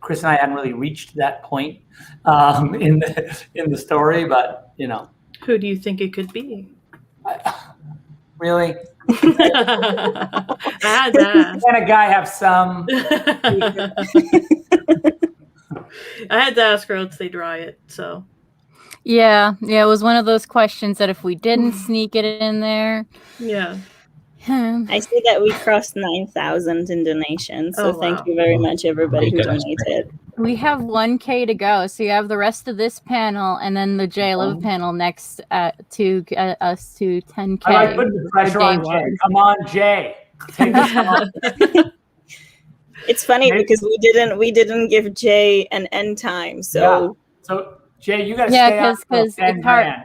Chris and I hadn't really reached that point in the story, but, you know. Who do you think it could be? Really? I had to Can a guy have some? I had to ask, or else they dry it. So Yeah, it was one of those questions that if we didn't sneak it in there, yeah. I see that we crossed 9,000 in donations, so thank you very much, everybody who donated. We have 1K to go, so you have the rest of this panel and then the J11 panel next to get us to 10K. I like putting the pressure on Jay. Come on, Jay. Take this on. It's funny because we didn't give Jay an end time, so Jay, you got to stay on because it's hard.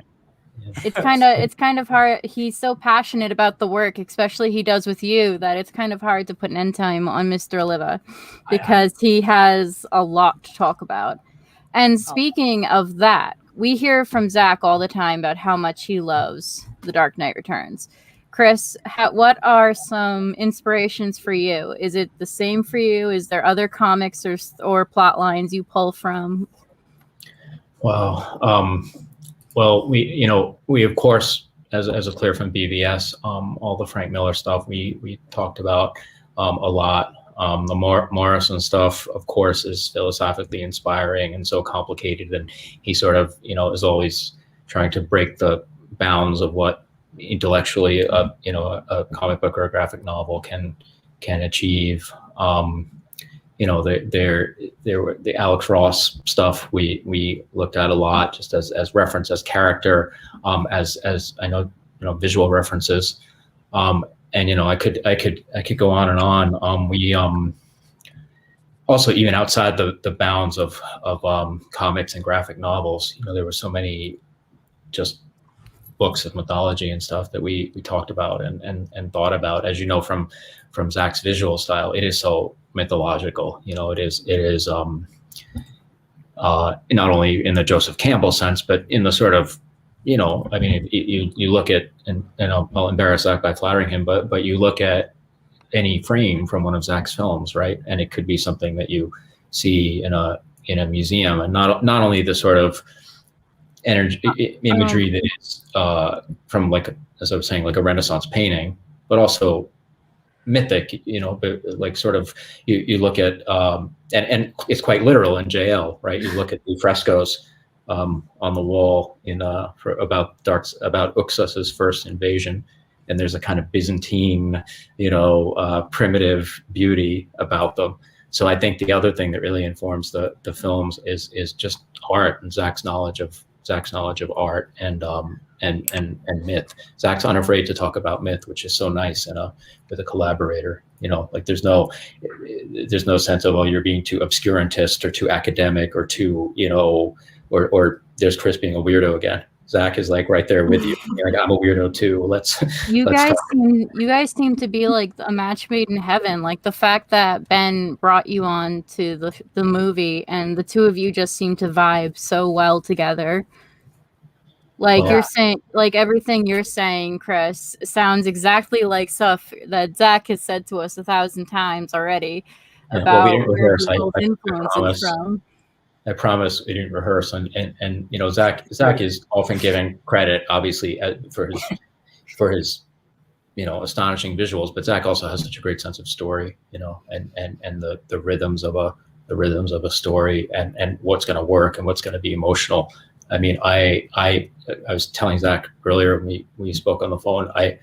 It's kind of hard. He's so passionate about the work, especially he does with you, that it's kind of hard to put an end time on Mr. Oliva because he has a lot to talk about. And speaking of that, we hear from Zack all the time about how much he loves The Dark Knight Returns. Chris, what are some inspirations for you? Is it the same for you? Is there other comics or plot lines you pull from? Wow. Well, we of course, as a clear from BVS, all the Frank Miller stuff we talked about a lot. The Morrison stuff, of course, is philosophically inspiring and so complicated, and he sort of, is always trying to break the bounds of what intellectually, a comic book or a graphic novel can achieve. The Alex Ross stuff we looked at a lot, just as reference, as character, as I know, visual references, and I could go on and on. We also, even outside the bounds of comics and graphic novels, there were so many just books of mythology and stuff that we talked about and thought about. As you know, from Zack's visual style, it is so mythological. It is not only in the Joseph Campbell sense, but in the sort of you know, I mean, you look at, and I'll embarrass Zach by flattering him, but you look at any frame from one of Zach's films, right? And it could be something that you see in a museum, and not only the sort of imagery that is from, like, as I was saying, like a Renaissance painting, but also mythic, you know, like sort of you look at and it's quite literal in JL, right? You look at the frescoes on the wall about Uxus's first invasion, and there's a kind of Byzantine, you know, primitive beauty about them. So I think the other thing that really informs the films is just art and Zach's knowledge of art and myth. Zach's unafraid to talk about myth, which is so nice, and with a collaborator, you know, like there's no sense of, oh, you're being too obscurantist or too academic or too, you know, or there's Chris being a weirdo again. Zach is like right there with you. You're like, I'm a weirdo too. You guys seem to be like a match made in heaven. Like the fact that Ben brought you on to the movie, and the two of you just seem to vibe so well together. Like you're saying, like everything you're saying, Chris, sounds exactly like stuff that Zach has said to us 1,000 times already about where his influences from. I promise we didn't rehearse, and you know, Zach is often given credit, obviously, for his you know, astonishing visuals, but Zach also has such a great sense of story, you know, and the rhythms of a story, and what's going to work and what's going to be emotional. I mean, I was telling Zach earlier when we spoke on the phone, I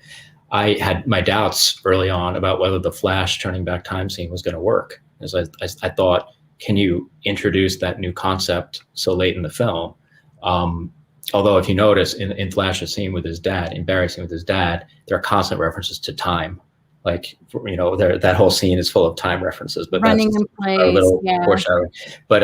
had my doubts early on about whether the Flash turning back time scene was going to work, as I thought, can you introduce that new concept so late in the film? Although if you notice in Flash's scene with his dad, in Barry's scene with his dad, there are constant references to time. Like, you know, that whole scene is full of time references, but running that's in place, a little foreshadowing. But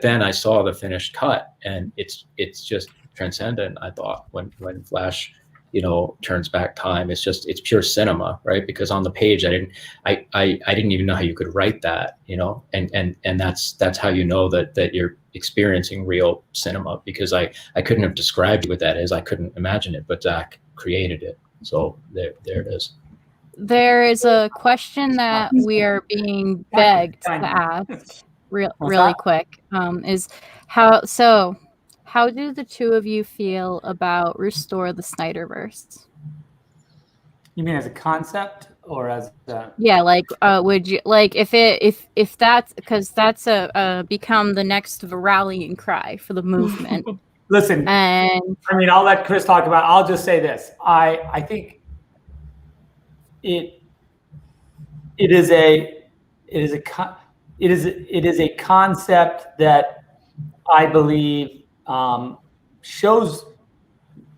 then I saw the finished cut, and it's just transcendent. I thought when Flash, you know, turns back time, it's pure cinema, right? Because on the page, I didn't even know how you could write that, you know, and that's how you know that you're experiencing real cinema, because I couldn't have described what that is. I couldn't imagine it, but Zach created it. So there it is. There is a question that we are being begged to ask really quick. Is how do the two of you feel about Restore the Snyderverse? You mean as a concept or as a... Yeah, like would you like if that's, because that's become the next rallying cry for the movement. Listen, and I mean, I'll let Chris talk about it. I'll just say this. I think it is a concept that I believe shows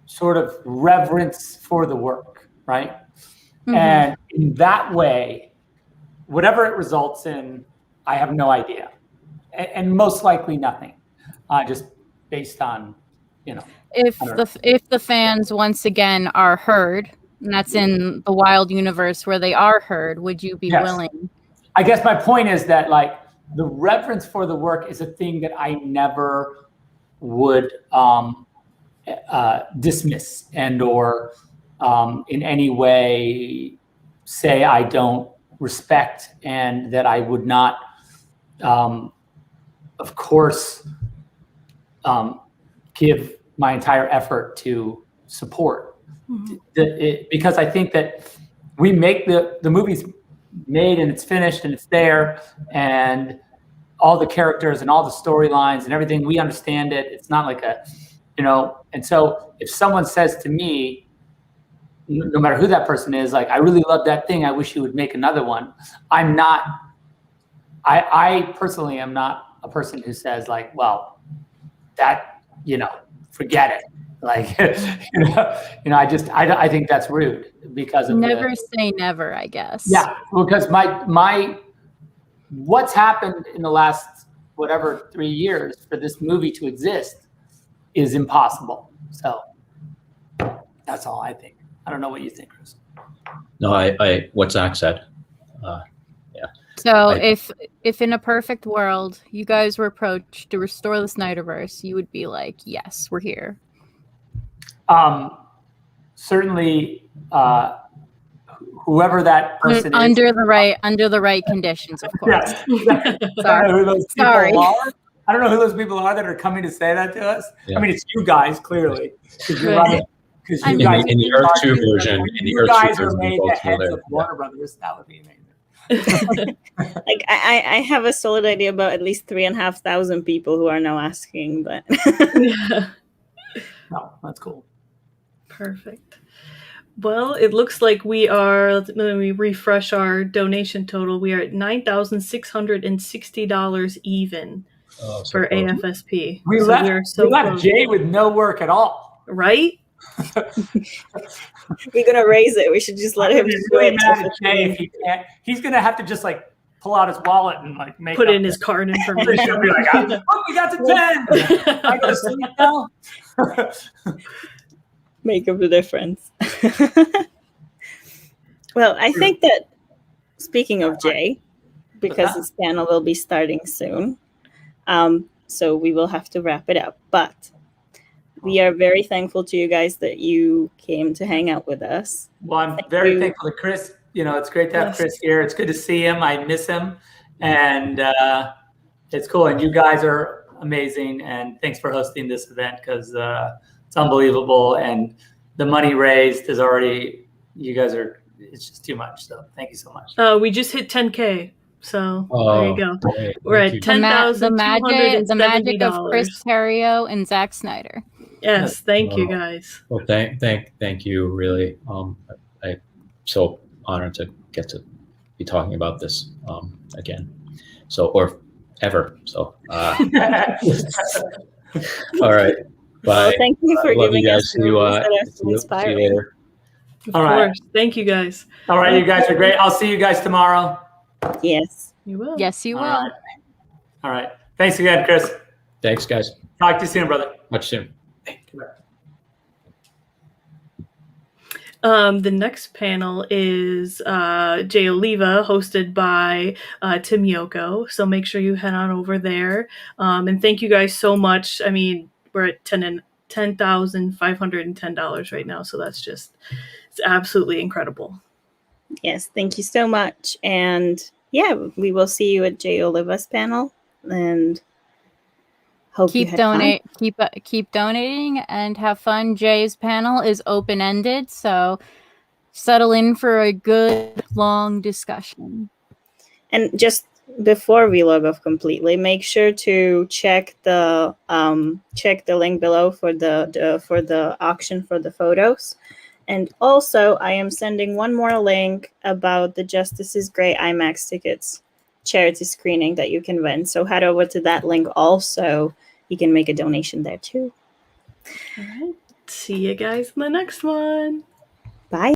sort of reverence for the work, right? Mm-hmm. And in that way, whatever it results in, I have no idea, and most likely nothing, just based on, you know. If the fans once again are heard, and that's in the wild universe where they are heard, would you be willing? I guess my point is that, like, the reverence for the work is a thing that I never would dismiss and or in any way say I don't respect, and that I would not, of course, give my entire effort to support. Mm-hmm. Because I think that we make the movie's made and it's finished and it's there, and all the characters and all the storylines and everything, we understand it. It's not like a, you know, and so if someone says to me, no matter who that person is, like, I really love that thing, I wish you would make another one, I personally am not a person who says, like, well, that, you know, forget it. Like, you know, I think that's rude because of never say never, I guess. Yeah, because my what's happened in the last, whatever, 3 years for this movie to exist is impossible. So that's all I think. I don't know what you think, Chris. No, I what Zach said. Yeah. So if in a perfect world you guys were approached to restore the Snyderverse, you would be like, yes, we're here. certainly, whoever that person under is. the right conditions, of course. Yes. I don't know who those people Sorry. are. I don't know who those people are that are coming to say that to us. Yeah. I mean, it's you guys, clearly. Because you're Right. right. Because I you mean, guys, In the Earth 2 version, you guys are made the heads of Warner Brothers. That would be amazing. Like I have a solid idea about at least 3,500 people who are now asking, but Yeah. No, that's cool. Perfect. Well, it looks like we are, let me refresh our donation total. We are at $9,660 even for AFSP. We So left, we're so we left close. Jay with no work at all. Right? we're gonna raise it. We should just let I'm him gonna be do really it. mad at Jay if he can't. He's gonna have to just like pull out his wallet and like make Put up in his card information. He'll be like, "Oh, we got to 10. I go to sleep now." Make up the difference. Well, I think that speaking of Jay, because this panel will be starting soon, so we will have to wrap it up. But we are very thankful to you guys that you came to hang out with us. Well, I'm very thankful to Chris. You know, it's great to have Chris here. It's good to see him. I miss him, and it's cool. And you guys are amazing. And thanks for hosting this event because it's unbelievable. And the money raised is already. You guys are. It's just too much. So thank you so much. We just hit 10K. So there you go. Great. We're at The magic of $10,270. Chris Terrio and Zack Snyder. Yes, thank you guys. Well, thank you. Really, I'm so honored to get to be talking about this again. So or ever. So all right. Bye. Well, thank you for Love giving you us guys. See you inspiring. later. Of All right. course. Thank you guys. All right, you guys are great. I'll see you guys tomorrow. Yes. You will. Yes, you will. All right. Thanks again, Chris. Thanks, guys. Talk to you soon, brother. Much soon. The next panel is Jay Oliva, hosted by Tim Yoko. So make sure you head on over there. And thank you guys so much. I mean, we're at $10,510 right now. So that's just, it's absolutely incredible. Yes. Thank you so much. And yeah, we will see you at Jay Oliva's panel. And hope Keep you had fun. keep donating and have fun. Jay's panel is open-ended, so settle in for a good long discussion. And just before we log off completely, make sure to check the link below for the auction for the photos. And also, I am sending one more link about the Justice is Grey IMAX tickets charity screening that you can win. So head over to that link also. You can make a donation there too. All right. See you guys in the next one. Bye.